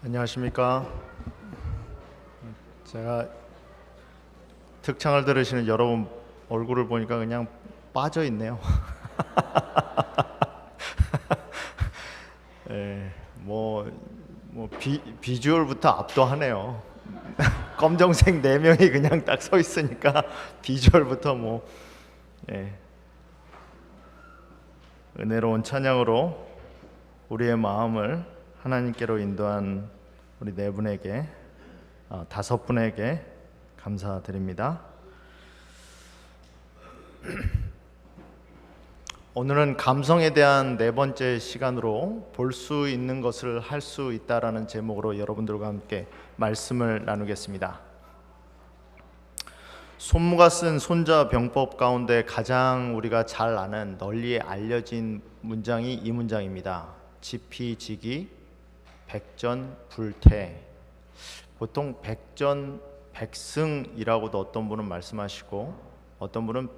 안녕하십니까. 제가 특창을 들으시는 여러분 얼굴을 보니까 그냥 빠져 있네요. 예, 비주얼부터 압도하네요. 검정색 4명이 그냥 딱 서 있으니까 비주얼부터 예. 은혜로운 찬양으로 우리의 마음을 하나님께로 인도한 우리 4분에게 5분에게 감사드립니다. 오늘은 감성에 대한 4번째 시간으로 볼 수 있는 것을 할 수 있다라는 제목으로 여러분들과 함께 말씀을 나누겠습니다. 손무가 쓴 손자병법 가운데 가장 우리가 잘 아는 널리 알려진 문장이 이 문장입니다. 지피지기 백전불태. 보통 백전백승이라고도 어떤 분은 말씀하시고 어떤 분은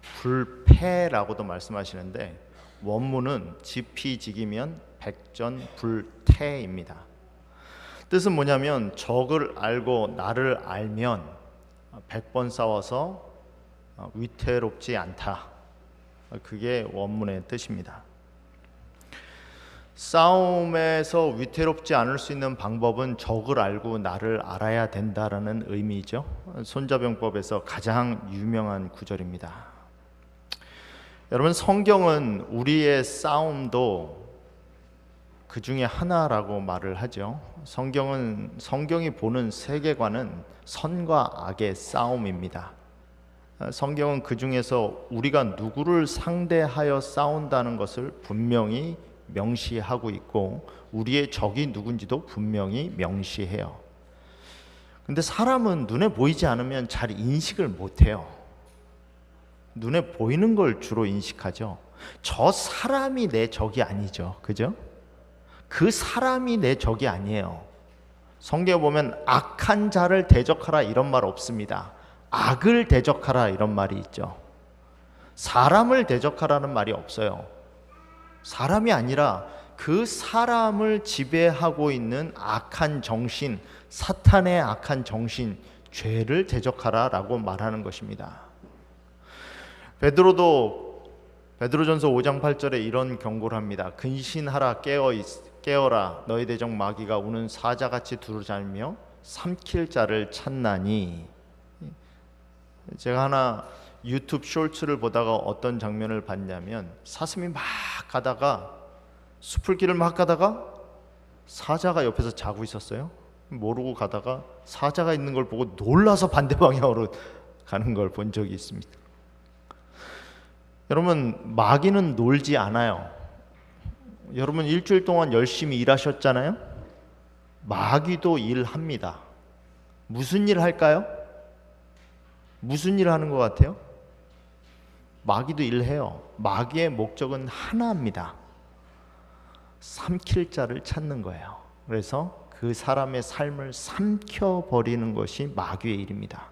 백전불패라고도 말씀하시는데 원문은 지피지기면 백전불태입니다. 뜻은 뭐냐면 적을 알고 나를 알면 100번 싸워서 위태롭지 않다. 그게 원문의 뜻입니다. 싸움에서 위태롭지 않을 수 있는 방법은 적을 알고 나를 알아야 된다라는 의미죠. 손자병법에서 가장 유명한 구절입니다. 여러분, 성경은 우리의 싸움도 그 중에 하나라고 말을 하죠. 성경이 보는 세계관은 선과 악의 싸움입니다. 성경은 그 중에서 우리가 누구를 상대하여 싸운다는 것을 분명히 명시하고 있고 우리의 적이 누군지도 분명히 명시해요. 근데 사람은 눈에 보이지 않으면 잘 인식을 못해요. 눈에 보이는 걸 주로 인식하죠. 저 사람이 내 적이 아니죠. 그죠? 그 사람이 내 적이 아니에요. 성경에 보면 악한 자를 대적하라 이런 말 없습니다. 악을 대적하라 이런 말이 있죠. 사람을 대적하라는 말이 없어요. 사람이 아니라 그 사람을 지배하고 있는 악한 정신, 사탄의 악한 정신, 죄를 대적하라라고 말하는 것입니다. 베드로전서 5장 8절에 이런 경고를 합니다. 근신하라, 깨어라, 너희 대적 마귀가 우는 사자같이 두루다니며 삼킬 자를 찾나니. 제가 하나 유튜브 쇼츠를 보다가 어떤 장면을 봤냐면 사슴이 막 가다가 숲을길을 막 가다가 사자가 옆에서 자고 있었어요. 모르고 가다가 사자가 있는 걸 보고 놀라서 반대 방향으로 가는 걸 본 적이 있습니다. 여러분, 마귀는 놀지 않아요. 여러분, 일주일 동안 열심히 일하셨잖아요. 마귀도 일합니다. 무슨 일 할까요? 무슨 일 하는 것 같아요? 마귀도 일해요. 마귀의 목적은 하나입니다. 삼킬 자를 찾는 거예요. 그래서 그 사람의 삶을 삼켜버리는 것이 마귀의 일입니다.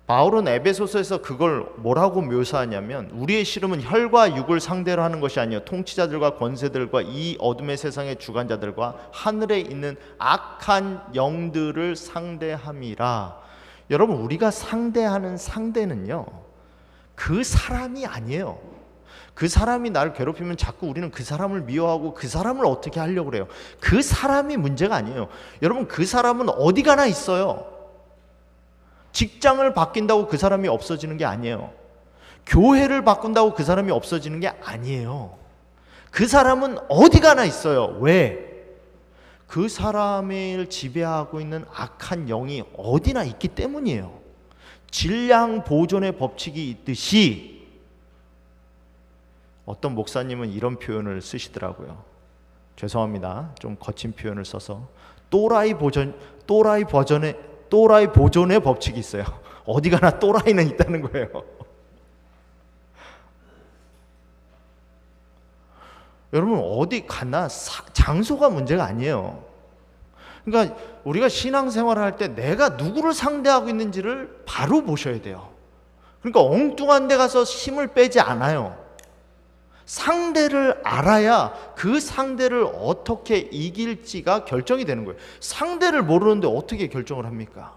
바울은 에베소서에서 그걸 뭐라고 묘사하냐면 우리의 씨름은 혈과 육을 상대로 하는 것이 아니요 통치자들과 권세들과 이 어둠의 세상의 주관자들과 하늘에 있는 악한 영들을 상대함이라. 여러분, 우리가 상대하는 상대는요 그 사람이 아니에요. 그 사람이 나를 괴롭히면 자꾸 우리는 그 사람을 미워하고 그 사람을 어떻게 하려고 그래요. 그 사람이 문제가 아니에요. 여러분, 그 사람은 어디 가나 있어요. 직장을 바뀐다고 그 사람이 없어지는 게 아니에요. 교회를 바꾼다고 그 사람이 없어지는 게 아니에요. 그 사람은 어디 가나 있어요. 왜? 그 사람을 지배하고 있는 악한 영이 어디나 있기 때문이에요. 질량 보존의 법칙이 있듯이 어떤 목사님은 이런 표현을 쓰시더라고요. 죄송합니다. 좀 거친 표현을 써서 또라이 보존의 법칙이 있어요. 어디 가나 또라이는 있다는 거예요. 여러분, 어디 가나 장소가 문제가 아니에요. 그러니까 우리가 신앙생활을 할 때 내가 누구를 상대하고 있는지를 바로 보셔야 돼요. 그러니까 엉뚱한 데 가서 힘을 빼지 않아요. 상대를 알아야 그 상대를 어떻게 이길지가 결정이 되는 거예요. 상대를 모르는데 어떻게 결정을 합니까?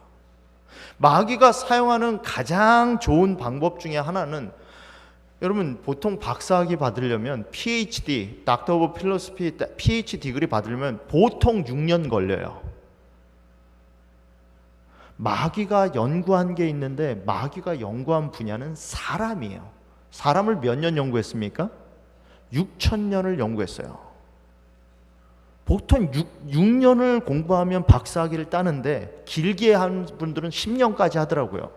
마귀가 사용하는 가장 좋은 방법 중에 하나는, 여러분 보통 박사학위 받으려면 PhD, 닥터 오브 필로소피 PhD 디그리 받으려면 보통 6년 걸려요. 마귀가 연구한 게 있는데 마귀가 연구한 분야는 사람이에요. 사람을 몇 년 연구했습니까? 6,000년을 연구했어요. 보통 6년을 공부하면 박사학위를 따는데 길게 한 분들은 10년까지 하더라고요.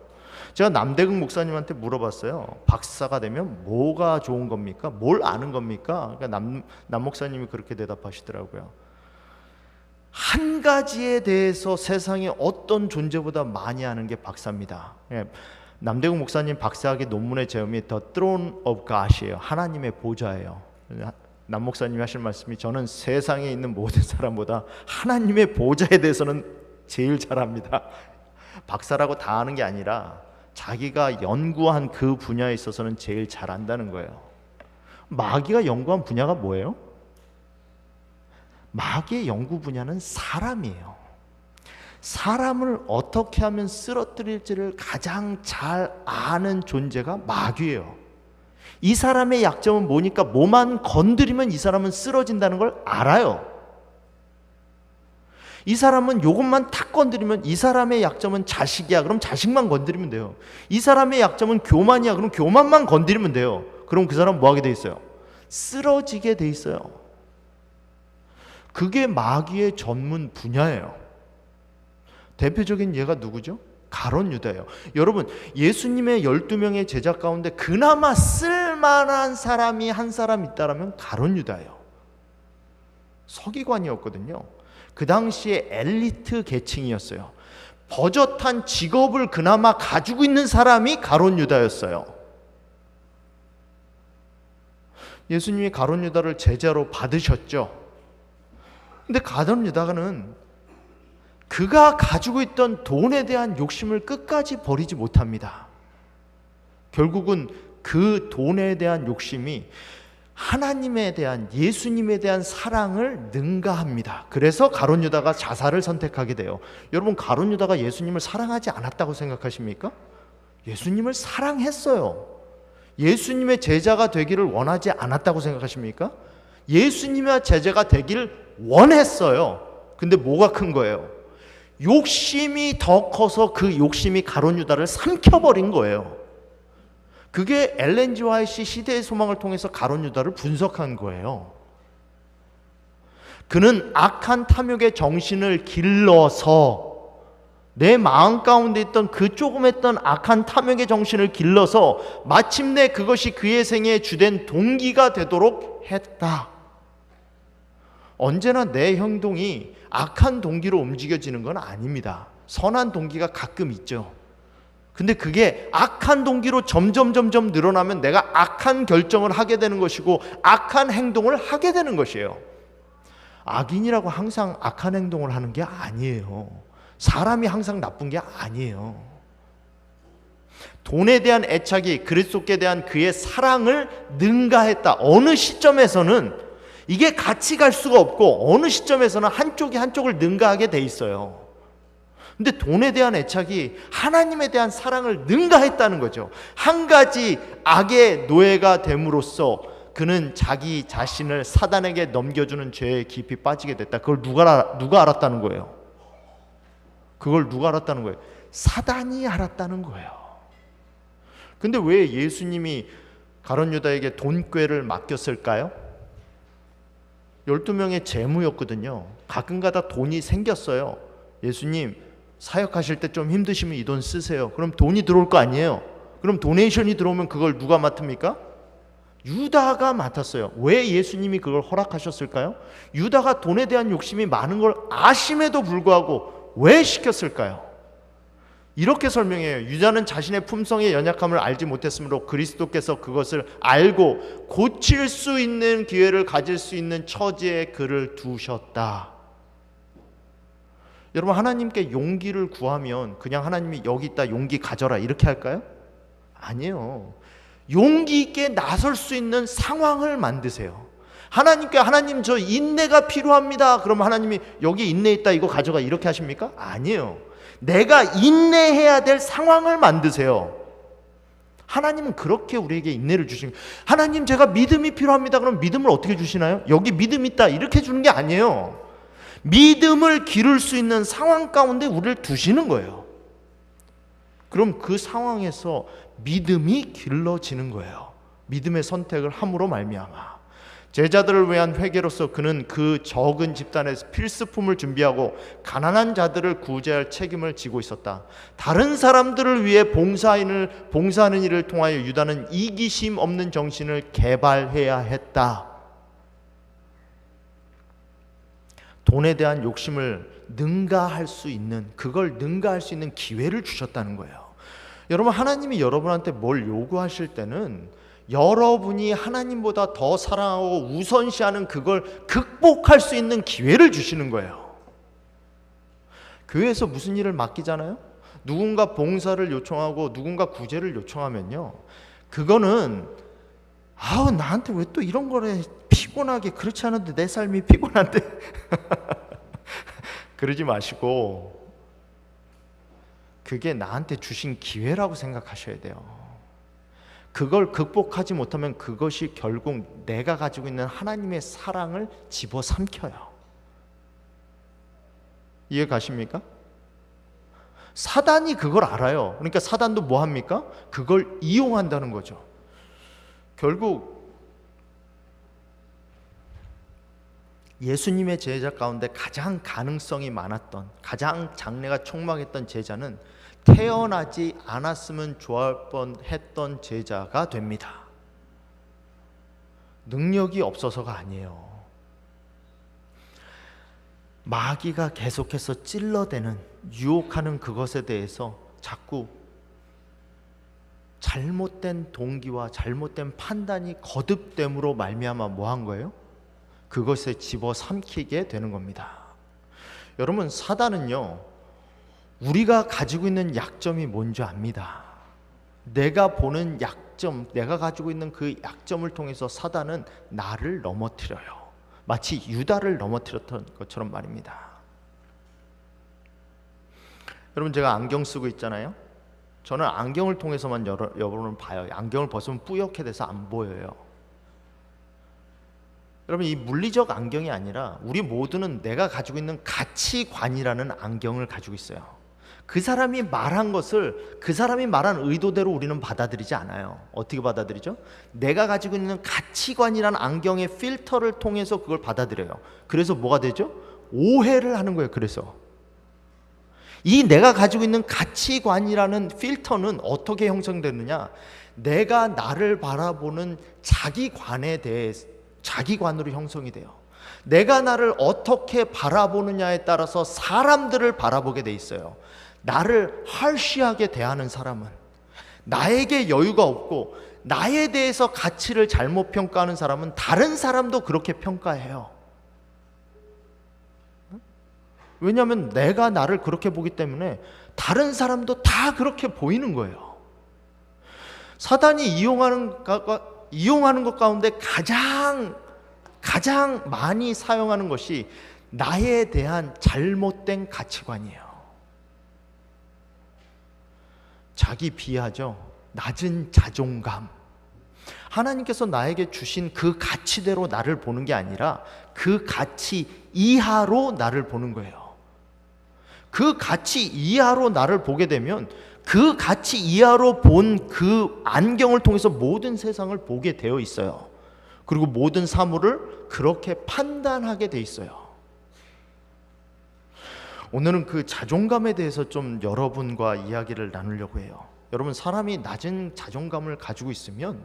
제가 남대근 목사님한테 물어봤어요. 박사가 되면 뭐가 좋은 겁니까? 뭘 아는 겁니까? 그러니까 남 목사님이 그렇게 대답하시더라고요. 한 가지에 대해서 세상에 어떤 존재보다 많이 아는 게 박사입니다. 남대근 목사님 박사학위 논문의 제목이 The Throne of God이에요. 하나님의 보좌예요. 남 목사님이 하실 말씀이, 저는 세상에 있는 모든 사람보다 하나님의 보좌에 대해서는 제일 잘합니다. 박사라고 다 아는 게 아니라 자기가 연구한 그 분야에 있어서는 제일 잘한다는 거예요. 마귀가 연구한 분야가 뭐예요? 마귀의 연구 분야는 사람이에요. 사람을 어떻게 하면 쓰러뜨릴지를 가장 잘 아는 존재가 마귀예요. 이 사람의 약점은 뭐니까 뭐만 건드리면 이 사람은 쓰러진다는 걸 알아요. 이 사람은 요것만 탁 건드리면, 이 사람의 약점은 자식이야, 그럼 자식만 건드리면 돼요. 이 사람의 약점은 교만이야, 그럼 교만만 건드리면 돼요. 그럼 그 사람 뭐 하게 돼 있어요? 쓰러지게 돼 있어요. 그게 마귀의 전문 분야예요. 대표적인 예가 누구죠? 가룟 유다예요. 여러분, 예수님의 12명의 제자 가운데 그나마 쓸만한 사람이 한 사람 있다라면 가룟 유다예요. 서기관이었거든요. 그 당시에 엘리트 계층이었어요. 버젓한 직업을 그나마 가지고 있는 사람이 가룟 유다였어요. 예수님이 가룟 유다를 제자로 받으셨죠. 근데 가룟 유다는 그가 가지고 있던 돈에 대한 욕심을 끝까지 버리지 못합니다. 결국은 그 돈에 대한 욕심이 하나님에 대한, 예수님에 대한 사랑을 능가합니다. 그래서 가룟 유다가 자살을 선택하게 돼요. 여러분, 가룟 유다가 예수님을 사랑하지 않았다고 생각하십니까? 예수님을 사랑했어요. 예수님의 제자가 되기를 원하지 않았다고 생각하십니까? 예수님의 제자가 되기를 원했어요. 근데 뭐가 큰 거예요? 욕심이 더 커서 그 욕심이 가룟 유다를 삼켜버린 거예요. 그게 엘렌 G. 화이트 시대의 소망을 통해서 가룟 유다를 분석한 거예요. 그는 악한 탐욕의 정신을 길러서, 내 마음 가운데 있던 그 조그맸던 악한 탐욕의 정신을 길러서 마침내 그것이 그의 생애의 주된 동기가 되도록 했다. 언제나 내 행동이 악한 동기로 움직여지는 건 아닙니다. 선한 동기가 가끔 있죠. 근데 그게 악한 동기로 점점 늘어나면 내가 악한 결정을 하게 되는 것이고 악한 행동을 하게 되는 것이에요. 악인이라고 항상 악한 행동을 하는 게 아니에요. 사람이 항상 나쁜 게 아니에요. 돈에 대한 애착이 그리스도께 대한 그의 사랑을 능가했다. 어느 시점에서는 이게 같이 갈 수가 없고 어느 시점에서는 한쪽이 한쪽을 능가하게 돼 있어요. 근데 돈에 대한 애착이 하나님에 대한 사랑을 능가했다는 거죠. 한 가지 악의 노예가 됨으로써 그는 자기 자신을 사단에게 넘겨주는 죄에 깊이 빠지게 됐다. 그걸 누가 알았다는 거예요? 그걸 누가 알았다는 거예요? 사단이 알았다는 거예요. 근데 왜 예수님이 가룟 유다에게 돈꾀를 맡겼을까요? 12명의 재무였거든요. 가끔가다 돈이 생겼어요. 예수님, 사역하실 때 좀 힘드시면 이 돈 쓰세요. 그럼 돈이 들어올 거 아니에요. 그럼 도네이션이 들어오면 그걸 누가 맡습니까? 유다가 맡았어요. 왜 예수님이 그걸 허락하셨을까요? 유다가 돈에 대한 욕심이 많은 걸 아심에도 불구하고 왜 시켰을까요? 이렇게 설명해요. 유다는 자신의 품성의 연약함을 알지 못했으므로 그리스도께서 그것을 알고 고칠 수 있는 기회를 가질 수 있는 처지에 그를 두셨다. 여러분, 하나님께 용기를 구하면 그냥 하나님이 여기 있다 용기 가져라 이렇게 할까요? 아니에요. 용기 있게 나설 수 있는 상황을 만드세요. 하나님께 하나님 저 인내가 필요합니다. 그럼 하나님이 여기 인내 있다 이거 가져가 이렇게 하십니까? 아니에요. 내가 인내해야 될 상황을 만드세요. 하나님은 그렇게 우리에게 인내를 주시는 거예요. 하나님 제가 믿음이 필요합니다. 그럼 믿음을 어떻게 주시나요? 여기 믿음 있다 이렇게 주는 게 아니에요. 믿음을 기를 수 있는 상황 가운데 우리를 두시는 거예요. 그럼 그 상황에서 믿음이 길러지는 거예요. 믿음의 선택을 함으로 말미암아 제자들을 위한 회개로서 그는 그 적은 집단에서 필수품을 준비하고 가난한 자들을 구제할 책임을 지고 있었다. 다른 사람들을 위해 봉사하는 일을 통하여 유다는 이기심 없는 정신을 개발해야 했다. 돈에 대한 욕심을 능가할 수 있는, 그걸 능가할 수 있는 기회를 주셨다는 거예요. 여러분, 하나님이 여러분한테 뭘 요구하실 때는 여러분이 하나님보다 더 사랑하고 우선시하는 그걸 극복할 수 있는 기회를 주시는 거예요. 교회에서 무슨 일을 맡기잖아요? 누군가 봉사를 요청하고 누군가 구제를 요청하면요, 그거는 나한테 왜 또 이런 거래, 피곤하게, 그렇지 않은데 내 삶이 피곤한데 그러지 마시고 그게 나한테 주신 기회라고 생각하셔야 돼요. 그걸 극복하지 못하면 그것이 결국 내가 가지고 있는 하나님의 사랑을 집어삼켜요. 이해 가십니까? 사단이 그걸 알아요. 그러니까 사단도 뭐 합니까? 그걸 이용한다는 거죠. 결국 예수님의 제자 가운데 가장 가능성이 많았던, 가장 장래가 촉망했던 제자는 태어나지 않았으면 좋을 뻔했던 제자가 됩니다. 능력이 없어서가 아니에요. 마귀가 계속해서 찔러대는, 유혹하는 그것에 대해서 자꾸 잘못된 동기와 잘못된 판단이 거듭됨으로 말미암아 뭐 한 거예요? 그것에 집어삼키게 되는 겁니다. 여러분, 사단은요, 우리가 가지고 있는 약점이 뭔지 압니다. 내가 보는 약점, 내가 가지고 있는 그 약점을 통해서 사단은 나를 넘어뜨려요. 마치 유다를 넘어뜨렸던 것처럼 말입니다. 여러분, 제가 안경 쓰고 있잖아요. 저는 안경을 통해서만 여러분을 봐요. 안경을 벗으면 뿌옇게 돼서 안 보여요. 여러분, 이 물리적 안경이 아니라 우리 모두는 내가 가지고 있는 가치관이라는 안경을 가지고 있어요. 그 사람이 말한 것을 그 사람이 말한 의도대로 우리는 받아들이지 않아요. 어떻게 받아들이죠? 내가 가지고 있는 가치관이라는 안경의 필터를 통해서 그걸 받아들여요. 그래서 뭐가 되죠? 오해를 하는 거예요. 그래서 이 내가 가지고 있는 가치관이라는 필터는 어떻게 형성되느냐? 내가 나를 바라보는 자기관에 대해 자기관으로 형성이 돼요. 내가 나를 어떻게 바라보느냐에 따라서 사람들을 바라보게 돼 있어요. 나를 harsh하게 대하는 사람은, 나에게 여유가 없고 나에 대해서 가치를 잘못 평가하는 사람은 다른 사람도 그렇게 평가해요. 왜냐하면 내가 나를 그렇게 보기 때문에 다른 사람도 다 그렇게 보이는 거예요. 사단이 이용하는 것 가운데 가장 많이 사용하는 것이 나에 대한 잘못된 가치관이에요. 자기 비하죠. 낮은 자존감. 하나님께서 나에게 주신 그 가치대로 나를 보는 게 아니라 그 가치 이하로 나를 보는 거예요. 그 가치 이하로 나를 보게 되면 그 가치 이하로 본 그 안경을 통해서 모든 세상을 보게 되어 있어요. 그리고 모든 사물을 그렇게 판단하게 돼 있어요. 오늘은 그 자존감에 대해서 좀 여러분과 이야기를 나누려고 해요. 여러분, 사람이 낮은 자존감을 가지고 있으면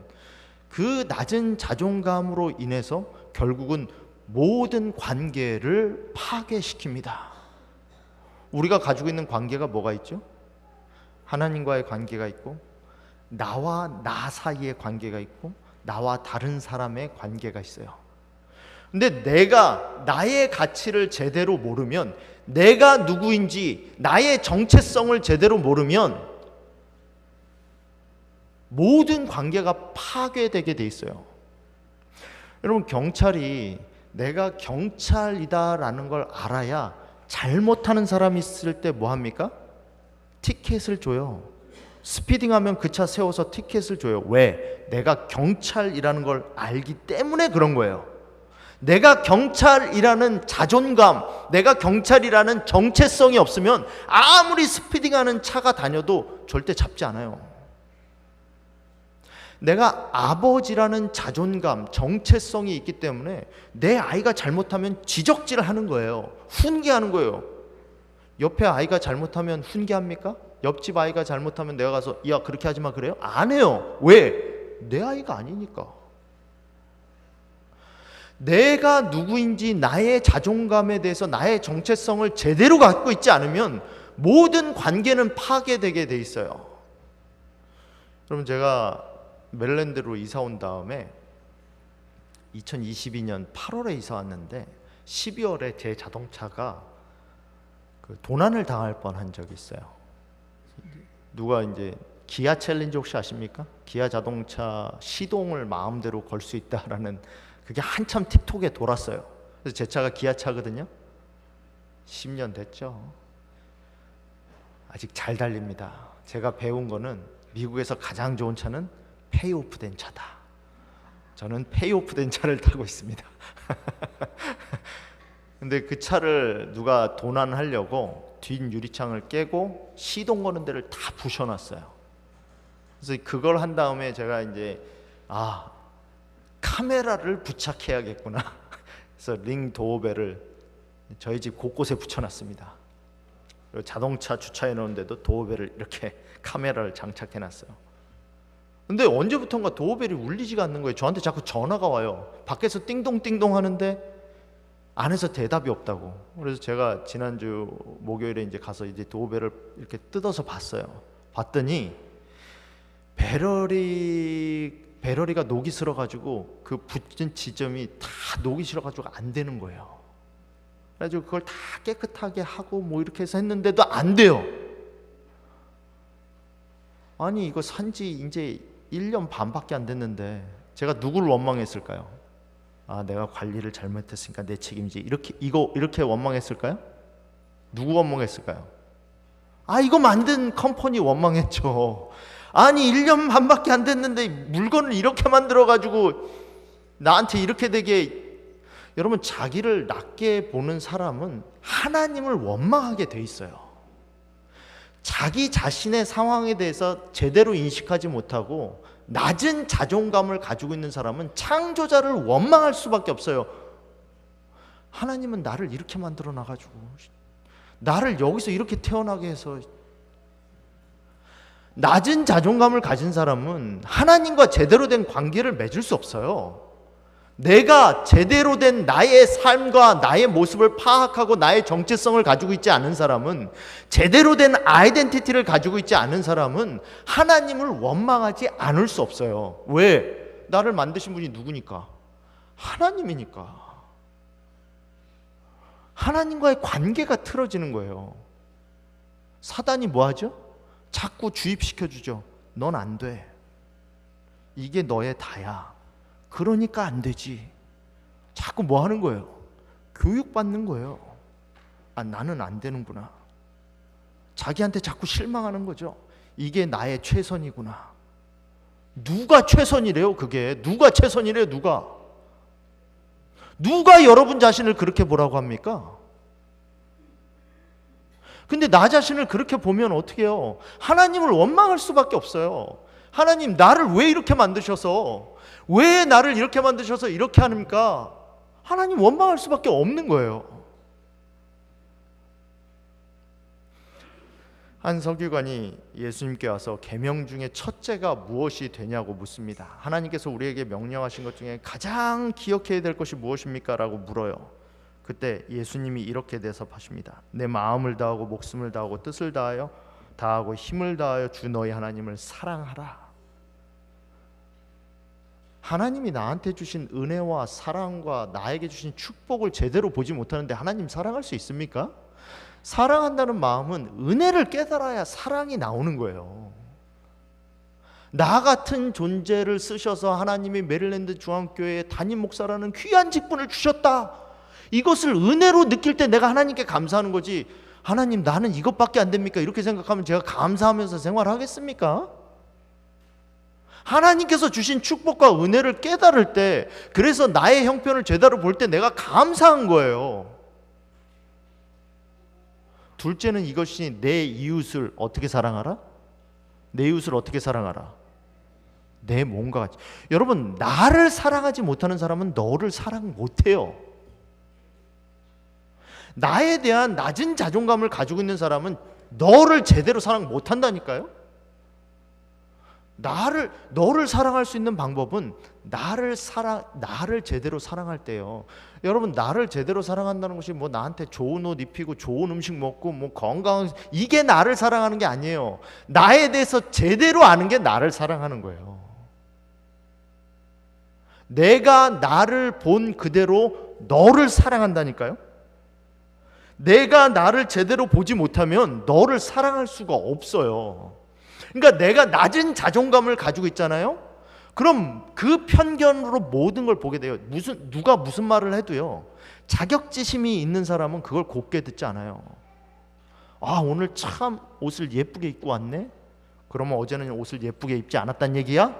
그 낮은 자존감으로 인해서 결국은 모든 관계를 파괴시킵니다. 우리가 가지고 있는 관계가 뭐가 있죠? 하나님과의 관계가 있고, 나와 나 사이의 관계가 있고, 나와 다른 사람의 관계가 있어요. 근데 내가 나의 가치를 제대로 모르면, 내가 누구인지 나의 정체성을 제대로 모르면 모든 관계가 파괴되게 돼 있어요. 여러분, 경찰이 내가 경찰이다라는 걸 알아야 잘못하는 사람이 있을 때 뭐 합니까? 티켓을 줘요. 스피딩하면 그 차 세워서 티켓을 줘요. 왜? 내가 경찰이라는 걸 알기 때문에 그런 거예요. 내가 경찰이라는 자존감, 내가 경찰이라는 정체성이 없으면 아무리 스피딩하는 차가 다녀도 절대 잡지 않아요. 내가 아버지라는 자존감, 정체성이 있기 때문에 내 아이가 잘못하면 지적질을 하는 거예요. 훈계하는 거예요. 옆에 아이가 잘못하면 훈계합니까? 옆집 아이가 잘못하면 내가 가서 야 그렇게 하지 마 그래요? 안 해요. 왜? 내 아이가 아니니까. 내가 누구인지 나의 자존감에 대해서 나의 정체성을 제대로 갖고 있지 않으면 모든 관계는 파괴되게 돼 있어요. 여러분, 제가 메릴랜드로 이사 온 다음에 2022년 8월에 이사 왔는데 12월에 제 자동차가 도난을 당할 뻔한 적이 있어요. 누가 이제 기아 챌린지 혹시 아십니까? 기아 자동차 시동을 마음대로 걸 수 있다라는 그게 한참 틱톡에 돌았어요. 그래서 제 차가 기아 차거든요. 10년 됐죠. 아직 잘 달립니다. 제가 배운 거는 미국에서 가장 좋은 차는 페이오프 된 차다. 저는 페이오프 된 차를 타고 있습니다. 근데 그 차를 누가 도난하려고 뒷 유리창을 깨고 시동 거는 데를 다 부셔놨어요. 그래서 그걸 한 다음에 제가 이제 카메라를 부착해야겠구나. 그래서 링 도어벨을 저희 집 곳곳에 붙여놨습니다. 그리고 자동차 주차해 놓은데도 도어벨을 이렇게 카메라를 장착해놨어요. 근데 언제부턴가 도어벨이 울리지가 않는 거예요. 저한테 자꾸 전화가 와요. 밖에서 띵동띵동 하는데 안에서 대답이 없다고. 그래서 제가 지난주 목요일에 이제 가서 이제 도어벨을 이렇게 뜯어서 봤어요. 봤더니 배럴이가 녹이 슬어가지고 그 붙은 지점이 다 녹이 슬어가지고 안 되는 거예요. 그래가지고 그걸 다 깨끗하게 하고 뭐 이렇게 해서 했는데도 안 돼요. 아니 이거 산지 이제 1년 반밖에 안 됐는데 제가 누구를 원망했을까요? 내가 관리를 잘못했으니까 내 책임지. 이렇게 원망했을까요? 누구 원망했을까요? 이거 만든 컴퍼니 원망했죠. 아니 1년 반밖에 안 됐는데 물건을 이렇게 만들어가지고 나한테 이렇게 되게. 여러분, 자기를 낮게 보는 사람은 하나님을 원망하게 돼 있어요. 자기 자신의 상황에 대해서 제대로 인식하지 못하고 낮은 자존감을 가지고 있는 사람은 창조자를 원망할 수밖에 없어요. 하나님은 나를 이렇게 만들어 놔가지고, 나를 여기서 이렇게 태어나게 해서. 낮은 자존감을 가진 사람은 하나님과 제대로 된 관계를 맺을 수 없어요. 내가 제대로 된 나의 삶과 나의 모습을 파악하고 나의 정체성을 가지고 있지 않은 사람은, 제대로 된 아이덴티티를 가지고 있지 않은 사람은 하나님을 원망하지 않을 수 없어요. 왜? 나를 만드신 분이 누구니까? 하나님이니까. 하나님과의 관계가 틀어지는 거예요. 사단이 뭐 하죠? 자꾸 주입시켜주죠. 넌 안 돼. 이게 너의 다야. 그러니까 안 되지. 자꾸 뭐 하는 거예요? 교육받는 거예요. 나는 안 되는구나. 자기한테 자꾸 실망하는 거죠. 이게 나의 최선이구나. 누가 최선이래요? 그게 누가 최선이래요? 누가 여러분 자신을 그렇게 보라고 합니까? 근데 나 자신을 그렇게 보면 어떻게 해요? 하나님을 원망할 수밖에 없어요. 하나님, 나를 왜 이렇게 만드셔서, 왜 나를 이렇게 만드셔서 이렇게 합니까? 하나님 원망할 수밖에 없는 거예요. 한 서기관이 예수님께 와서 계명 중에 첫째가 무엇이 되냐고 묻습니다. 하나님께서 우리에게 명령하신 것 중에 가장 기억해야 될 것이 무엇입니까? 라고 물어요. 그때 예수님이 이렇게 대답하십니다. 내 마음을 다하고 목숨을 다하고 뜻을 다하고 힘을 다하여 주 너희 하나님을 사랑하라. 하나님이 나한테 주신 은혜와 사랑과 나에게 주신 축복을 제대로 보지 못하는데 하나님 사랑할 수 있습니까? 사랑한다는 마음은 은혜를 깨달아야 사랑이 나오는 거예요. 나 같은 존재를 쓰셔서 하나님이 메릴랜드 중앙교회의 담임 목사라는 귀한 직분을 주셨다. 이것을 은혜로 느낄 때 내가 하나님께 감사하는 거지, 하나님 나는 이것밖에 안 됩니까? 이렇게 생각하면 제가 감사하면서 생활하겠습니까? 하나님께서 주신 축복과 은혜를 깨달을 때, 그래서 나의 형편을 제대로 볼 때 내가 감사한 거예요. 둘째는 이것이 내 이웃을 어떻게 사랑하라? 내 이웃을 어떻게 사랑하라? 내 몸과 같이. 여러분, 나를 사랑하지 못하는 사람은 너를 사랑 못해요. 나에 대한 낮은 자존감을 가지고 있는 사람은 너를 제대로 사랑 못한다니까요. 너를 사랑할 수 있는 방법은 나를 제대로 사랑할 때요. 여러분, 나를 제대로 사랑한다는 것이 뭐 나한테 좋은 옷 입히고 좋은 음식 먹고 뭐 건강한, 이게 나를 사랑하는 게 아니에요. 나에 대해서 제대로 아는 게 나를 사랑하는 거예요. 내가 나를 본 그대로 너를 사랑한다니까요. 내가 나를 제대로 보지 못하면 너를 사랑할 수가 없어요. 그러니까 내가 낮은 자존감을 가지고 있잖아요. 그럼 그 편견으로 모든 걸 보게 돼요. 누가 무슨 말을 해도요, 자격지심이 있는 사람은 그걸 곱게 듣지 않아요. 아, 오늘 참 옷을 예쁘게 입고 왔네? 그러면 어제는 옷을 예쁘게 입지 않았단 얘기야?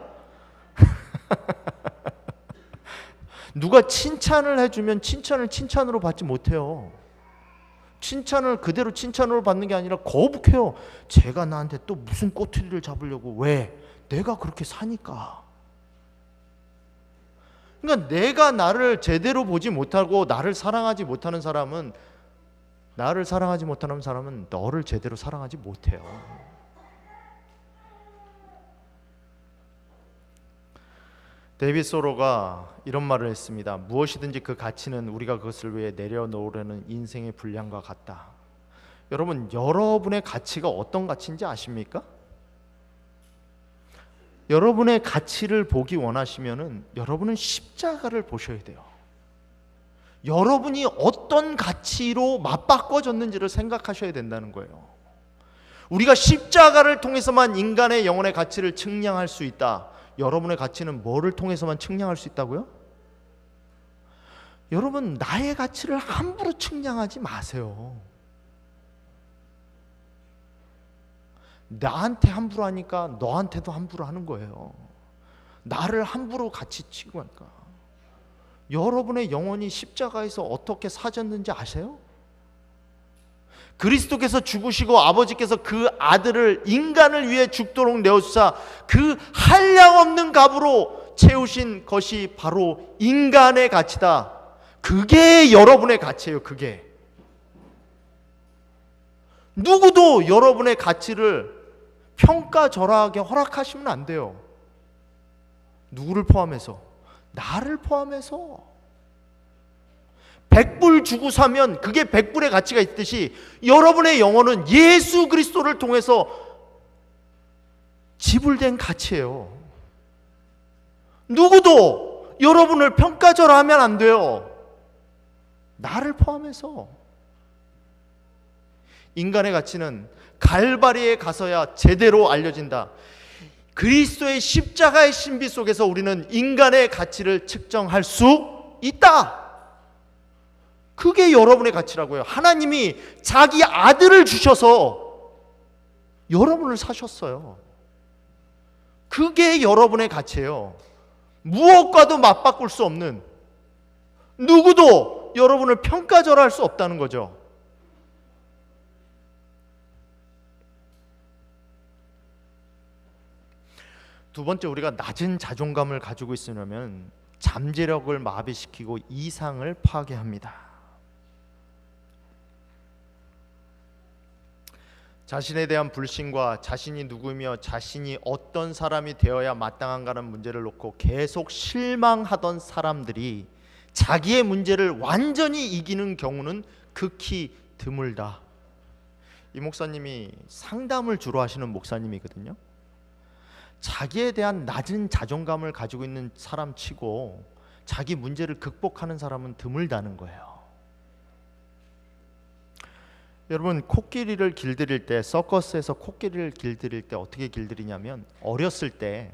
누가 칭찬을 해주면 칭찬을 칭찬으로 받지 못해요. 칭찬을 그대로 칭찬으로 받는 게 아니라 거북해요. 제가 나한테 또 무슨 꼬투리를 잡으려고. 왜? 내가 그렇게 사니까. 그러니까 내가 나를 제대로 보지 못하고 나를 사랑하지 못하는 사람은 너를 제대로 사랑하지 못해요. 데이빗 소로가 이런 말을 했습니다. 무엇이든지 그 가치는 우리가 그것을 위해 내려놓으려는 인생의 분량과 같다. 여러분, 여러분의 가치가 어떤 가치인지 아십니까? 여러분의 가치를 보기 원하시면은 여러분은 십자가를 보셔야 돼요. 여러분이 어떤 가치로 맞바꿔졌는지를 생각하셔야 된다는 거예요. 우리가 십자가를 통해서만 인간의 영혼의 가치를 측량할 수 있다. 여러분의 가치는 뭐를 통해서만 측량할 수 있다고요? 여러분, 나의 가치를 함부로 측량하지 마세요. 나한테 함부로 하니까 너한테도 함부로 하는 거예요. 나를 함부로 가치 치고 하니까. 여러분의 영혼이 십자가에서 어떻게 사졌는지 아세요? 그리스도께서 죽으시고 아버지께서 그 아들을 인간을 위해 죽도록 내어주사 그 한량없는 값으로 채우신 것이 바로 인간의 가치다. 그게 여러분의 가치예요. 그게. 누구도 여러분의 가치를 평가절하하게 허락하시면 안 돼요. 누구를 포함해서? 나를 포함해서. 100불 주고 사면 그게 100불의 가치가 있듯이 여러분의 영혼은 예수 그리스도를 통해서 지불된 가치예요. 누구도 여러분을 평가절하하면 안 돼요. 나를 포함해서. 인간의 가치는 갈바리에 가서야 제대로 알려진다. 그리스도의 십자가의 신비 속에서 우리는 인간의 가치를 측정할 수 있다. 그게 여러분의 가치라고요. 하나님이 자기 아들을 주셔서 여러분을 사셨어요. 그게 여러분의 가치예요. 무엇과도 맞바꿀 수 없는, 누구도 여러분을 평가절하할 수 없다는 거죠. 두 번째, 우리가 낮은 자존감을 가지고 있으려면 잠재력을 마비시키고 이상을 파괴합니다. 자신에 대한 불신과 자신이 누구며 자신이 어떤 사람이 되어야 마땅한가는 문제를 놓고 계속 실망하던 사람들이 자기의 문제를 완전히 이기는 경우는 극히 드물다. 이 목사님이 상담을 주로 하시는 목사님이거든요. 자기에 대한 낮은 자존감을 가지고 있는 사람 치고 자기 문제를 극복하는 사람은 드물다는 거예요. 여러분, 코끼리를 길들일 때, 서커스에서 코끼리를 길들일 때 어떻게 길들이냐면, 어렸을 때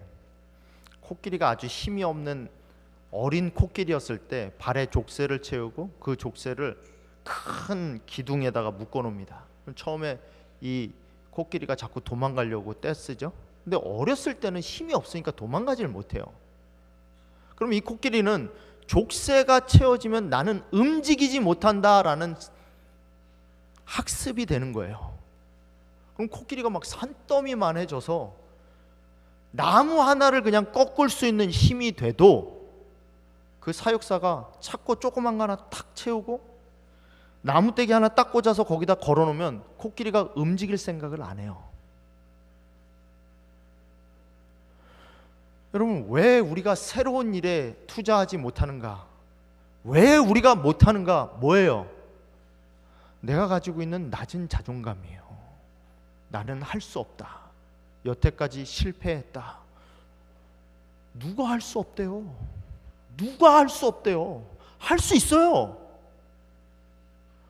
코끼리가 아주 힘이 없는 어린 코끼리였을 때 발에 족쇄를 채우고 그 족쇄를 큰 기둥에다가 묶어 놓습니다. 처음에 이 코끼리가 자꾸 도망가려고 떼쓰죠. 근데 어렸을 때는 힘이 없으니까 도망가질 못해요. 그럼 이 코끼리는 족쇄가 채워지면 나는 움직이지 못한다라는 학습이 되는 거예요. 그럼 코끼리가 막 산더미만해져서 나무 하나를 그냥 꺾을 수 있는 힘이 돼도 그 사육사가 찾고 조그만 거 하나 탁 채우고 나무떼기 하나 딱 꽂아서 거기다 걸어놓으면 코끼리가 움직일 생각을 안 해요. 여러분, 왜 우리가 새로운 일에 투자하지 못하는가? 왜 우리가 못하는가? 뭐예요? 내가 가지고 있는 낮은 자존감이에요. 나는 할 수 없다. 여태까지 실패했다. 누가 할 수 없대요? 누가 할 수 없대요? 할 수 있어요.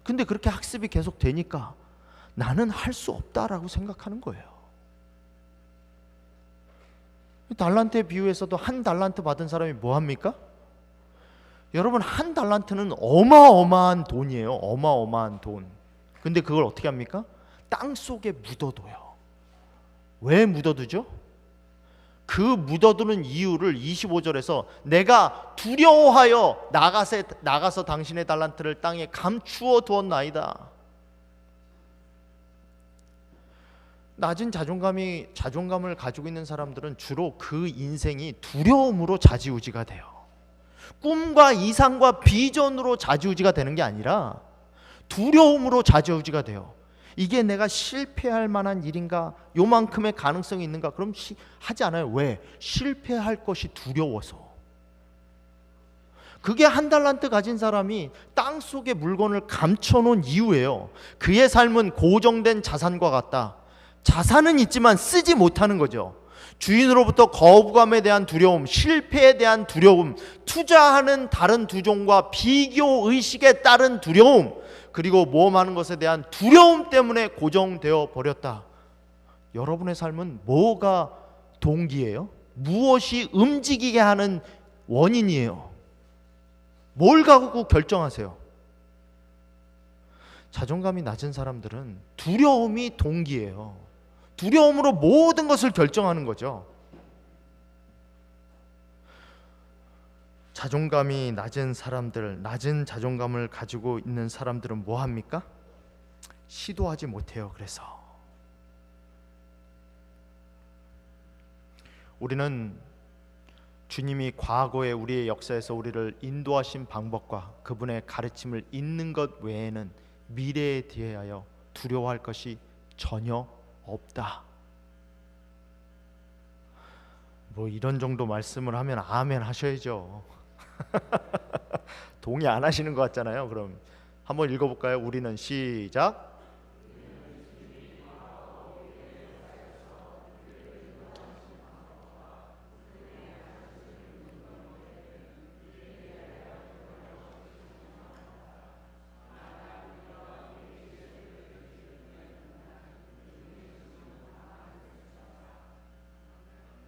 근데 그렇게 학습이 계속 되니까 나는 할 수 없다라고 생각하는 거예요. 달란트의 비유에서도 한 달란트 받은 사람이 뭐 합니까? 여러분, 한 달란트는 어마어마한 돈이에요. 어마어마한 돈. 근데 그걸 어떻게 합니까? 땅 속에 묻어둬요. 왜 묻어두죠? 그 묻어두는 이유를 25절에서 내가 두려워하여 나가서 당신의 달란트를 땅에 감추어 두었나이다. 낮은 자존감을 가지고 있는 사람들은 주로 그 인생이 두려움으로 좌지우지가 돼요. 꿈과 이상과 비전으로 좌지우지가 되는 게 아니라 두려움으로 좌지우지가 돼요. 이게 내가 실패할 만한 일인가? 요만큼의 가능성이 있는가? 그럼 하지 않아요. 왜? 실패할 것이 두려워서. 그게 한 달란트 가진 사람이 땅속에 물건을 감춰놓은 이유예요. 그의 삶은 고정된 자산과 같다. 자산은 있지만 쓰지 못하는 거죠. 주인으로부터 거부감에 대한 두려움, 실패에 대한 두려움, 투자하는 다른 두 종과 비교 의식에 따른 두려움, 그리고 모험하는 것에 대한 두려움 때문에 고정되어 버렸다. 여러분의 삶은 뭐가 동기예요? 무엇이 움직이게 하는 원인이에요? 뭘 갖고 결정하세요? 자존감이 낮은 사람들은 두려움이 동기예요. 두려움으로 모든 것을 결정하는 거죠. 자존감이 낮은 사람들, 낮은 자존감을 가지고 있는 사람들은 뭐 합니까? 시도하지 못해요. 그래서 우리는 주님이 과거에 우리의 역사에서 우리를 인도하신 방법과 그분의 가르침을 잊는 것 외에는 미래에 대하여 두려워할 것이 전혀 없다. 뭐 이런 정도 말씀을 하면 아멘 하셔야죠. 동의 안 하시는 것 같잖아요. 그럼 한번 읽어볼까요? 우리는 시작.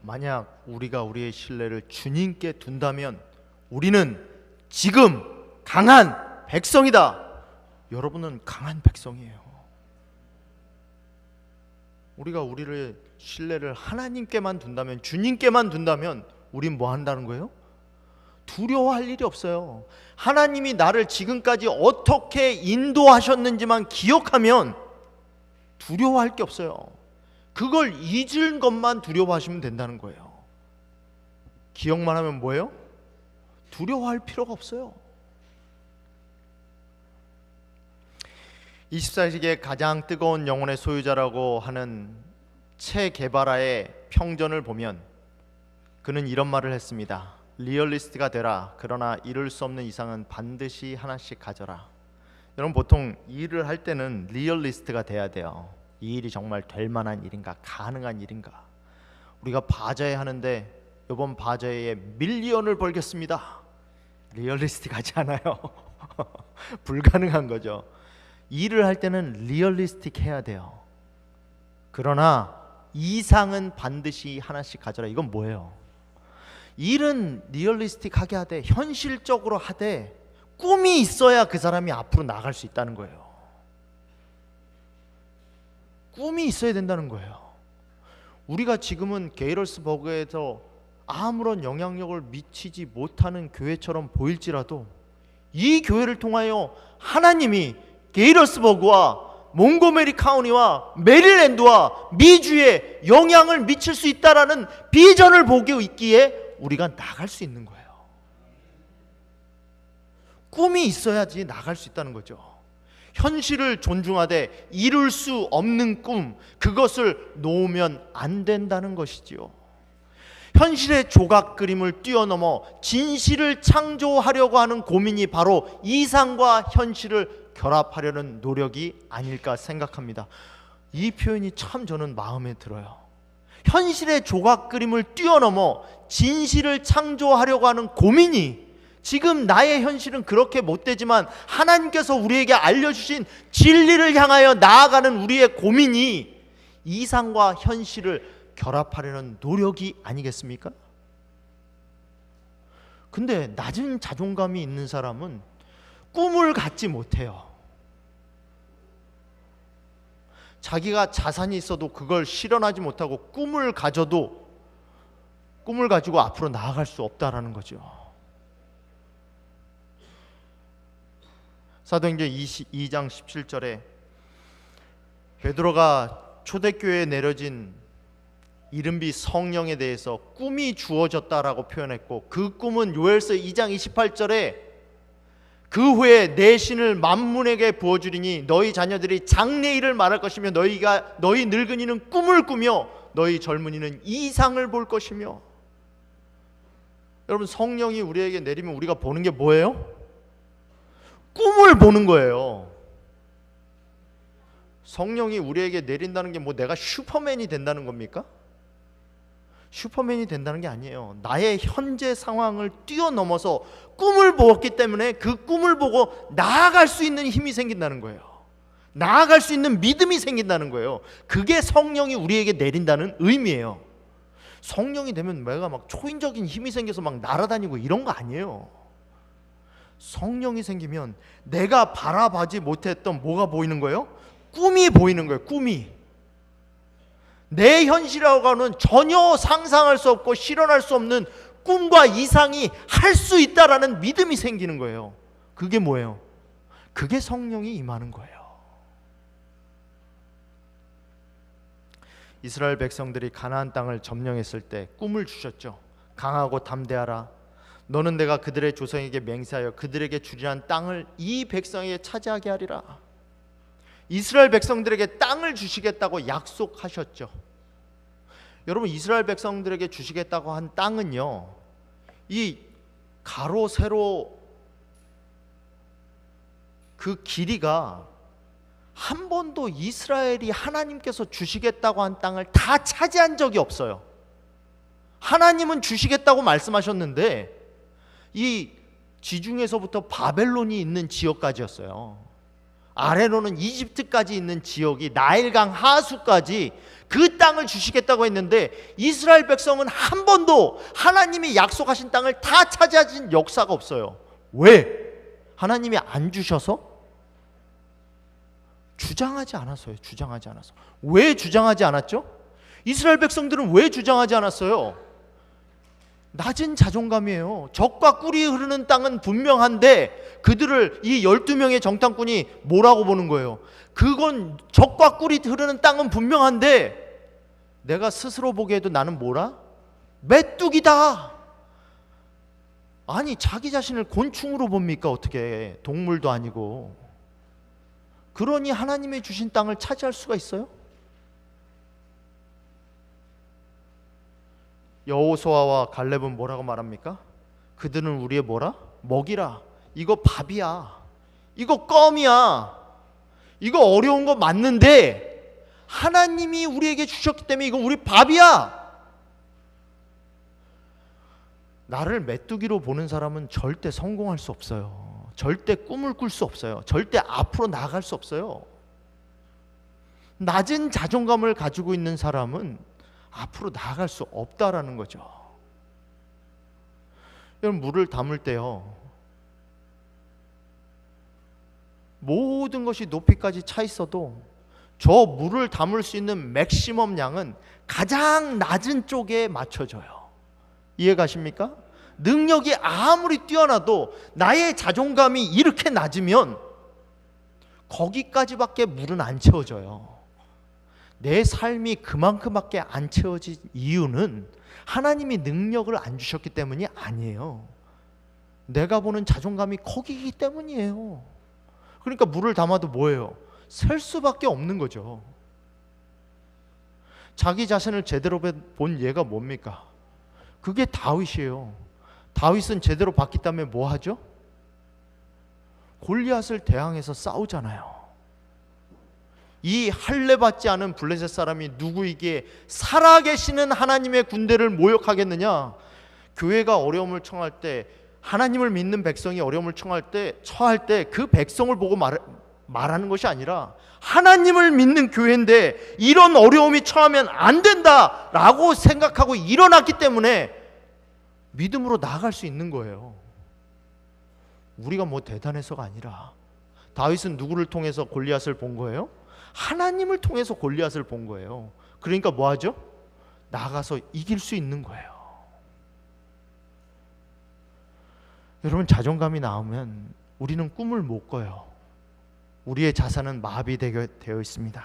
만약 우리가 우리의 신뢰를 주님께 둔다면 우리는 지금 강한 백성이다. 여러분은 강한 백성이에요. 우리가 우리를 신뢰를 하나님께만 둔다면, 주님께만 둔다면 우린 뭐 한다는 거예요? 두려워할 일이 없어요. 하나님이 나를 지금까지 어떻게 인도하셨는지만 기억하면 두려워할 게 없어요. 그걸 잊은 것만 두려워하시면 된다는 거예요. 기억만 하면 뭐예요? 두려워할 필요가 없어요. 24세기의 가장 뜨거운 영혼의 소유자라고 하는 체 게바라의 평전을 보면 그는 이런 말을 했습니다. 리얼리스트가 되라. 그러나 이룰 수 없는 이상은 반드시 하나씩 가져라. 여러분, 보통 일을 할 때는 리얼리스트가 돼야 돼요. 이 일이 정말 될 만한 일인가? 가능한 일인가? 우리가 바자회 하는데 이번 바자회에 밀리언을 벌겠습니다. 리얼리스틱하지 않아요. 불가능한 거죠. 일을 할 때는 리얼리스틱 해야 돼요. 그러나 이상은 반드시 하나씩 가져라. 이건 뭐예요? 일은 리얼리스틱하게 하되 현실적으로 하되 꿈이 있어야 그 사람이 앞으로 나갈 수 있다는 거예요. 꿈이 있어야 된다는 거예요. 우리가 지금은 게이럴스버그에서 아무런 영향력을 미치지 못하는 교회처럼 보일지라도 이 교회를 통하여 하나님이 게이럴스버그와 몽고메리 카운티와 메릴랜드와 미주에 영향을 미칠 수 있다라는 비전을 보고 있기에 우리가 나갈 수 있는 거예요. 꿈이 있어야지 나갈 수 있다는 거죠. 현실을 존중하되 이룰 수 없는 꿈, 그것을 놓으면 안 된다는 것이지요. 현실의 조각 그림을 뛰어넘어 진실을 창조하려고 하는 고민이 바로 이상과 현실을 결합하려는 노력이 아닐까 생각합니다. 이 표현이 참 저는 마음에 들어요. 현실의 조각 그림을 뛰어넘어 진실을 창조하려고 하는 고민이, 지금 나의 현실은 그렇게 못되지만 하나님께서 우리에게 알려주신 진리를 향하여 나아가는 우리의 고민이 이상과 현실을 결합하려는 노력이 아니겠습니까? 근데 낮은 자존감이 있는 사람은 꿈을 갖지 못해요. 자기가 자산이 있어도 그걸 실현하지 못하고 꿈을 가져도 꿈을 가지고 앞으로 나아갈 수 없다라는 거죠. 사도행전 2장 17절에 베드로가 초대교회에 내려진 이른비 성령에 대해서 꿈이 주어졌다라고 표현했고, 그 꿈은 요엘서 2장 28절에 그 후에 내 신을 만문에게 부어주리니 너희 자녀들이 장래일을 말할 것이며 너희 늙은이는 꿈을 꾸며 너희 젊은이는 이상을 볼 것이며. 여러분, 성령이 우리에게 내리면 우리가 보는 게 뭐예요? 꿈을 보는 거예요. 성령이 우리에게 내린다는 게 뭐 내가 슈퍼맨이 된다는 겁니까? 슈퍼맨이 된다는 게 아니에요. 나의 현재 상황을 뛰어넘어서 꿈을 보았기 때문에 그 꿈을 보고 나아갈 수 있는 힘이 생긴다는 거예요. 나아갈 수 있는 믿음이 생긴다는 거예요. 그게 성령이 우리에게 내린다는 의미예요. 성령이 되면 내가 막 초인적인 힘이 생겨서 막 날아다니고 이런 거 아니에요. 성령이 생기면 내가 바라보지 못했던 뭐가 보이는 거예요? 꿈이 보이는 거예요. 꿈이. 내 현실하고는 전혀 상상할 수 없고 실현할 수 없는 꿈과 이상이 할 수 있다라는 믿음이 생기는 거예요. 그게 뭐예요? 그게 성령이 임하는 거예요. 이스라엘 백성들이 가나안 땅을 점령했을 때 꿈을 주셨죠. 강하고 담대하라. 너는 내가 그들의 조상에게 맹세하여 그들에게 주리란 땅을 이 백성에게 차지하게 하리라. 이스라엘 백성들에게 땅을 주시겠다고 약속하셨죠. 여러분, 이스라엘 백성들에게 주시겠다고 한 땅은요, 이 가로 세로 그 길이가 한 번도 이스라엘이 하나님께서 주시겠다고 한 땅을 다 차지한 적이 없어요. 하나님은 주시겠다고 말씀하셨는데 이 지중해서부터 바벨론이 있는 지역까지였어요. 아래로는 이집트까지 있는 지역이 나일강 하수까지 그 땅을 주시겠다고 했는데 이스라엘 백성은 한 번도 하나님이 약속하신 땅을 다 차지하신 역사가 없어요. 왜? 하나님이 안 주셔서? 주장하지 않았어요. 주장하지 않아서. 왜 주장하지 않았죠? 이스라엘 백성들은 왜 주장하지 않았어요? 낮은 자존감이에요. 적과 꿀이 흐르는 땅은 분명한데 그들을 이 12명의 정탐꾼이 뭐라고 보는 거예요? 그건 적과 꿀이 흐르는 땅은 분명한데 내가 스스로 보기에도 나는 뭐라? 메뚜기다. 아니, 자기 자신을 곤충으로 봅니까? 어떻게? 동물도 아니고. 그러니 하나님의 주신 땅을 차지할 수가 있어요? 여호수아와 갈렙은 뭐라고 말합니까? 그들은 우리의 뭐라? 먹이라. 이거 밥이야. 이거 껌이야. 이거 어려운 거 맞는데 하나님이 우리에게 주셨기 때문에 이거 우리 밥이야. 나를 메뚜기로 보는 사람은 절대 성공할 수 없어요. 절대 꿈을 꿀 수 없어요. 절대 앞으로 나아갈 수 없어요. 낮은 자존감을 가지고 있는 사람은 앞으로 나아갈 수 없다라는 거죠. 여러분, 물을 담을 때요, 모든 것이 높이까지 차 있어도 저 물을 담을 수 있는 맥시멈 양은 가장 낮은 쪽에 맞춰져요. 이해가십니까? 능력이 아무리 뛰어나도 나의 자존감이 이렇게 낮으면 거기까지밖에 물은 안 채워져요. 내 삶이 그만큼밖에 안 채워진 이유는 하나님이 능력을 안 주셨기 때문이 아니에요. 내가 보는 자존감이 거기이기 때문이에요. 그러니까 물을 담아도 뭐예요? 셀 수밖에 없는 거죠. 자기 자신을 제대로 본 예가 뭡니까? 그게 다윗이에요. 다윗은 제대로 봤기 때문에 뭐 하죠? 골리앗을 대항해서 싸우잖아요. 이 할례 받지 않은 블레셋 사람이 누구에게 살아계시는 하나님의 군대를 모욕하겠느냐? 교회가 어려움을 청할 때, 하나님을 믿는 백성이 어려움을 처할 때 그 백성을 보고 말하는 것이 아니라 하나님을 믿는 교회인데 이런 어려움이 처하면 안 된다라고 생각하고 일어났기 때문에 믿음으로 나아갈 수 있는 거예요. 우리가 뭐 대단해서가 아니라, 다윗은 누구를 통해서 골리앗을 본 거예요? 하나님을 통해서 골리앗을 본 거예요. 그러니까 뭐 하죠? 나가서 이길 수 있는 거예요. 여러분, 자존감이 나오면 우리는 꿈을 못 꿔요. 우리의 자산은 마비되어 있습니다.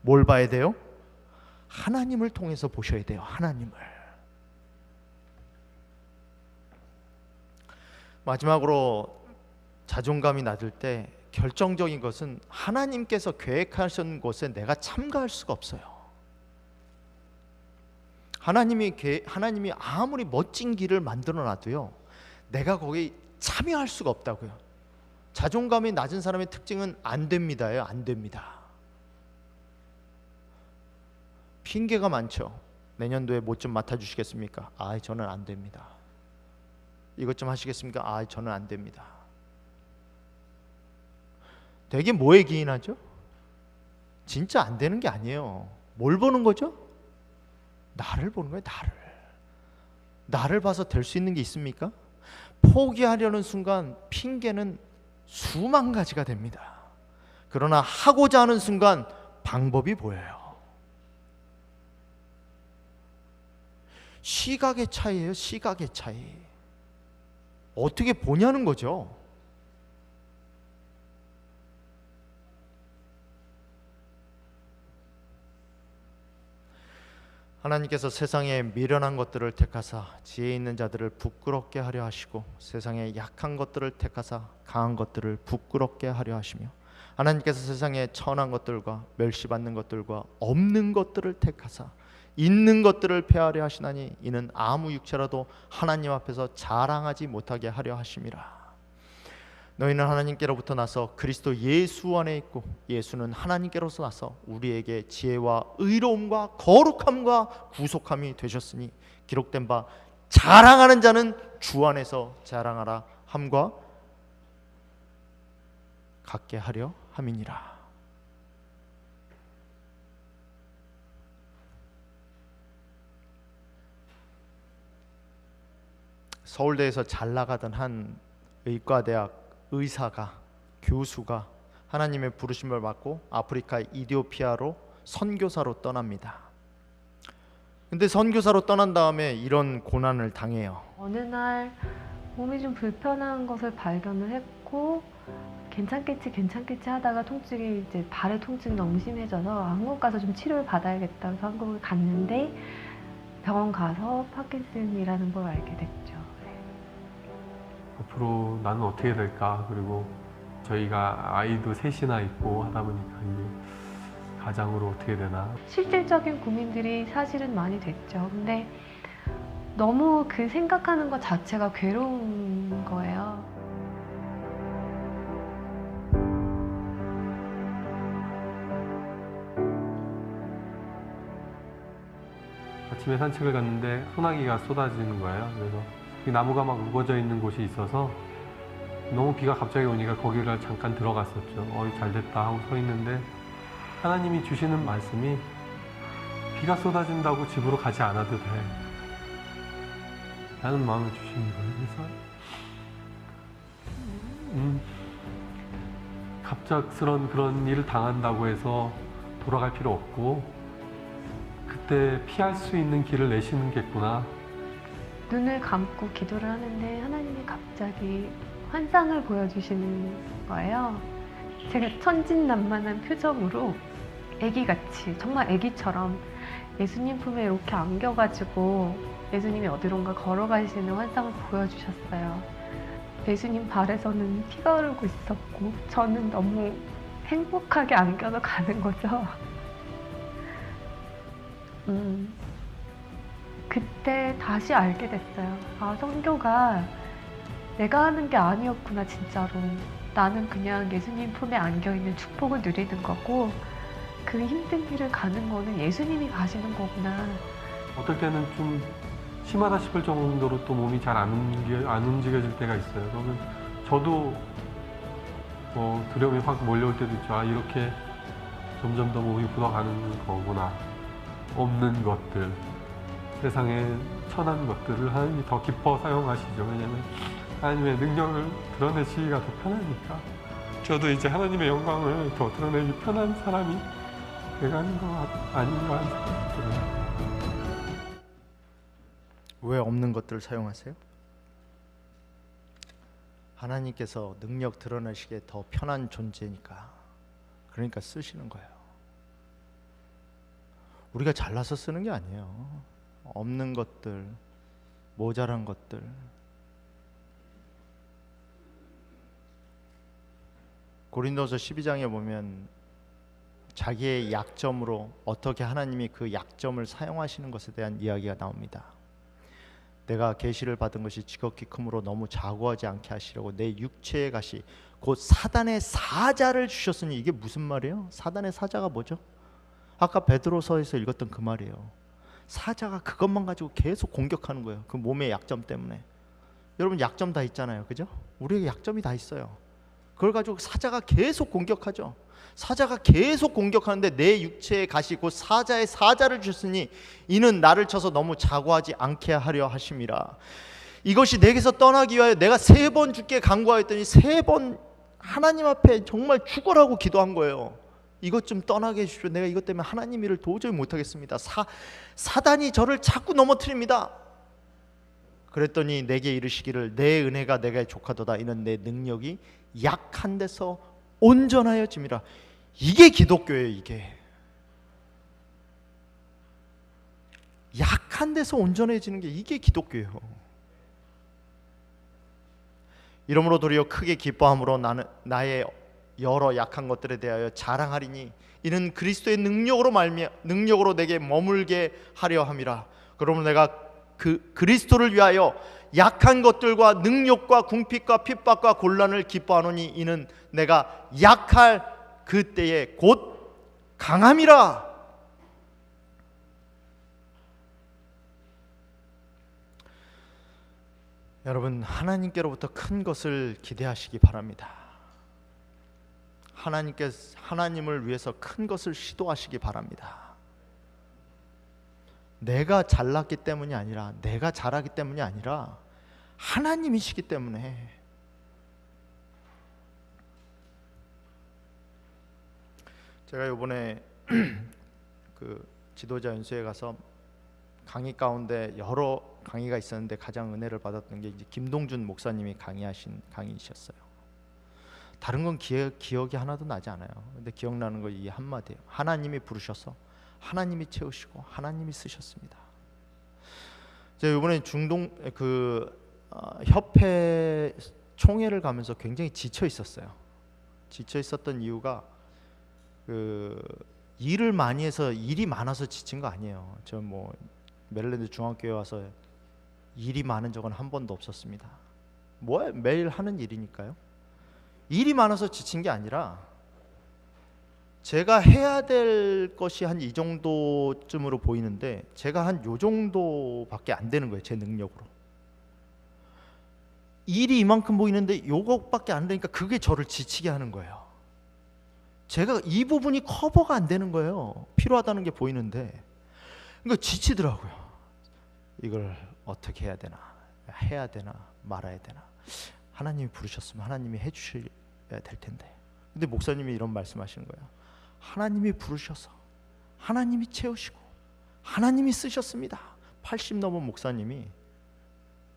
뭘 봐야 돼요? 하나님을 통해서 보셔야 돼요. 하나님을. 마지막으로 자존감이 낮을 때 결정적인 것은 하나님께서 계획하신 곳에 내가 참가할 수가 없어요. 하나님이 아무리 멋진 길을 만들어 놔도요, 내가 거기 참여할 수가 없다고요. 자존감이 낮은 사람의 특징은 안 됩니다예요. 안 됩니다. 핑계가 많죠. 내년도에 뭐 좀 맡아주시겠습니까? 아, 저는 안 됩니다. 이것 좀 하시겠습니까? 아, 저는 안 됩니다. 되게 뭐에 기인하죠? 진짜 안 되는 게 아니에요. 뭘 보는 거죠? 나를 보는 거예요. 나를 봐서 될 수 있는 게 있습니까? 포기하려는 순간 핑계는 수만 가지가 됩니다. 그러나 하고자 하는 순간 방법이 보여요. 시각의 차이예요. 시각의 차이. 어떻게 보냐는 거죠. 하나님께서 세상에 미련한 것들을 택하사 지혜 있는 자들을 부끄럽게 하려 하시고, 세상에 약한 것들을 택하사 강한 것들을 부끄럽게 하려 하시며, 하나님께서 세상에 천한 것들과 멸시받는 것들과 없는 것들을 택하사 있는 것들을 폐하려 하시나니, 이는 아무 육체라도 하나님 앞에서 자랑하지 못하게 하려 하심이라. 너희는 하나님께로부터 나서 그리스도 예수 안에 있고, 예수는 하나님께로서 나서 우리에게 지혜와 의로움과 거룩함과 구속함이 되셨으니, 기록된 바 자랑하는 자는 주 안에서 자랑하라 함과 같게 하려 함이니라. 서울대에서 잘 나가던 한 의과대학 의사가, 교수가 하나님의 부르심을 받고 아프리카 이디오피아로 선교사로 떠납니다. 근데 선교사로 떠난 다음에 이런 고난을 당해요. 어느 날 몸이 좀 불편한 것을 발견을 했고, 괜찮겠지 하다가 발의 통증이 너무 심해져서 한국 가서 좀 치료를 받아야겠다 해서 한국을 갔는데, 병원 가서 파킨슨이라는 걸 알게 됐죠. 앞으로 나는 어떻게 될까? 그리고 저희가 아이도 셋이나 있고 하다 보니까 이제 가장으로 어떻게 되나? 실질적인 고민들이 사실은 많이 됐죠. 근데 너무 그 생각하는 것 자체가 괴로운 거예요. 아침에 산책을 갔는데 소나기가 쏟아지는 거예요. 그래서 이 나무가 막 우거져 있는 곳이 있어서 너무 비가 갑자기 오니까 거기를 잠깐 들어갔었죠. 잘 됐다 하고 서 있는데 하나님이 주시는 말씀이 비가 쏟아진다고 집으로 가지 않아도 돼 라는 마음을 주시는 거예요. 그래서 갑작스런 그런 일을 당한다고 해서 돌아갈 필요 없고 그때 피할 수 있는 길을 내시는 겠구나. 눈을 감고 기도를 하는데 하나님이 갑자기 환상을 보여주시는 거예요. 제가 천진난만한 표정으로 애기같이, 정말 애기처럼 예수님 품에 이렇게 안겨가지고 예수님이 어디론가 걸어가시는 환상을 보여주셨어요. 예수님 발에서는 피가 흐르고 있었고 저는 너무 행복하게 안겨서 가는 거죠. 그때 다시 알게 됐어요. 아, 선교가 내가 하는 게 아니었구나, 진짜로. 나는 그냥 예수님 품에 안겨있는 축복을 누리는 거고 그 힘든 길을 가는 거는 예수님이 가시는 거구나. 어떨 때는 좀 심하다 싶을 정도로 또 몸이 잘 안 움직여질 때가 있어요. 그러면 저도 두려움이 확 몰려올 때도 있죠. 아, 이렇게 점점 더 몸이 굳어가는 거구나. 없는 것들, 세상에 천한 것들을 하나님이 더 기뻐 사용하시죠. 왜냐하면 하나님의 능력을 드러내시기가 더 편하니까. 저도 이제 하나님의 영광을 더 드러내기 편한 사람이 돼가는 거 아닌가 하는 생각이 들어요. 왜 없는 것들을 사용하세요? 하나님께서 능력 드러내시기에 더 편한 존재니까. 그러니까 쓰시는 거예요. 우리가 잘나서 쓰는 게 아니에요. 없는 것들, 모자란 것들. 고린도서 12장에 보면 자기의 약점으로 어떻게 하나님이 그 약점을 사용하시는 것에 대한 이야기가 나옵니다. 내가 계시를 받은 것이 지극히 크므로 너무 자고하지 않게 하시려고 내 육체의 가시 곧 사단의 사자를 주셨으니. 이게 무슨 말이에요? 사단의 사자가 뭐죠? 아까 베드로서에서 읽었던 그 말이에요. 사자가 그것만 가지고 계속 공격하는 거예요. 그 몸의 약점 때문에. 여러분 약점 다 있잖아요, 그죠? 우리에게 약점이 다 있어요. 그걸 가지고 사자가 계속 공격하죠. 사자가 계속 공격하는데 내 육체의 가시 곧 사자의 사자를 주셨으니 이는 나를 쳐서 너무 자고하지 않게 하려 하심이라. 이것이 내게서 떠나기 위하여 내가 3번 주께 간구하였더니 3번 하나님 앞에 정말 죽으라고 기도한 거예요. 이것 좀 떠나게 해주십시오. 내가 이것 때문에 하나님 일을 도저히 못하겠습니다. 사단이 저를 자꾸 넘어뜨립니다. 그랬더니 내게 이르시기를 내 은혜가 내게 족하도다. 이는 내 능력이 약한 데서 온전하여짐이라. 이게 기독교예요. 이게 약한 데서 온전해지는 게 이게 기독교예요. 이러므로 도리어 크게 기뻐함으로 나는 나의 여러 약한 것들에 대하여 자랑하리니 이는 그리스도의 능력으로 내게 머물게 하려 함이라. 그러므로 내가 그리스도를 위하여 약한 것들과 능력과 궁핍과 핍박과 곤란을 기뻐하노니 이는 내가 약할 그때에 곧 강함이라. 여러분, 하나님께로부터 큰 것을 기대하시기 바랍니다. 하나님을 위해서 큰 것을 시도하시기 바랍니다. 내가 잘났기 때문이 아니라, 내가 잘하기 때문이 아니라 하나님이시기 때문에. 제가 이번에 그 지도자 연수에 가서 강의 가운데 여러 강의가 있었는데 가장 은혜를 받았던 게 이제 김동준 목사님이 강의하신 강의이셨어요. 다른 건 기억이 하나도 나지 않아요. 근데 기억나는 거 이 한마디예요. 하나님이 부르셔서 하나님이 채우시고 하나님이 쓰셨습니다. 제가 이번에 중동 협회 총회를 가면서 굉장히 지쳐 있었어요. 지쳐 있었던 이유가 일을 많이 해서 일이 많아서 지친 거 아니에요. 저 메릴랜드 중학교에 와서 일이 많은 적은 한 번도 없었습니다. 매일 하는 일이니까요. 일이 많아서 지친 게 아니라 제가 해야 될 것이 한 이 정도쯤으로 보이는데 제가 한 요 정도밖에 안 되는 거예요. 제 능력으로. 일이 이만큼 보이는데 요것밖에 안 되니까 그게 저를 지치게 하는 거예요. 제가 이 부분이 커버가 안 되는 거예요. 필요하다는 게 보이는데. 그러니까 지치더라고요. 이걸 어떻게 해야 되나, 해야 되나 말아야 되나. 하나님이 부르셨으면 하나님이 해주셔야 될 텐데. 근데 목사님이 이런 말씀하시는 거예요. 하나님이 부르셔서 하나님이 채우시고 하나님이 쓰셨습니다. 80 넘은 목사님이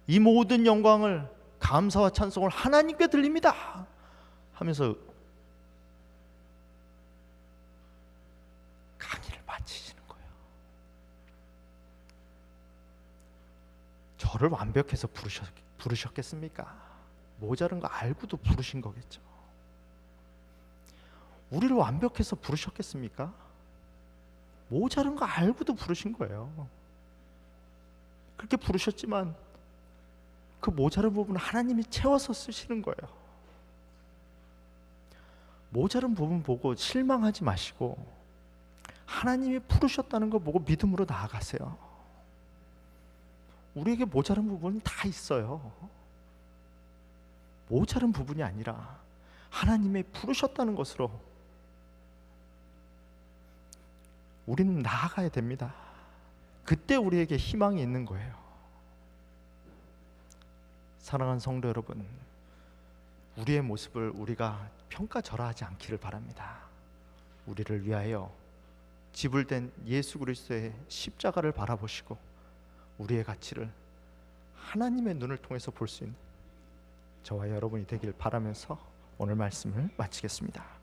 이 모든 영광을, 감사와 찬송을 하나님께 드립니다 하면서 강의를 마치시는 거예요. 저를 완벽해서 부르셨겠습니까? 모자른 거 알고도 부르신 거겠죠. 우리를 완벽해서 부르셨겠습니까? 모자른 거 알고도 부르신 거예요. 그렇게 부르셨지만 그 모자른 부분을 하나님이 채워서 쓰시는 거예요. 모자른 부분 보고 실망하지 마시고 하나님이 부르셨다는 거 보고 믿음으로 나아가세요. 우리에게 모자른 부분은 다 있어요. 모자른 부분이 아니라 하나님이 부르셨다는 것으로 우리는 나아가야 됩니다. 그때 우리에게 희망이 있는 거예요. 사랑하는 성도 여러분, 우리의 모습을 우리가 평가절하하지 않기를 바랍니다. 우리를 위하여 지불된 예수 그리스도의 십자가를 바라보시고 우리의 가치를 하나님의 눈을 통해서 볼 수 있는 저와 여러분이 되길 바라면서 오늘 말씀을 마치겠습니다.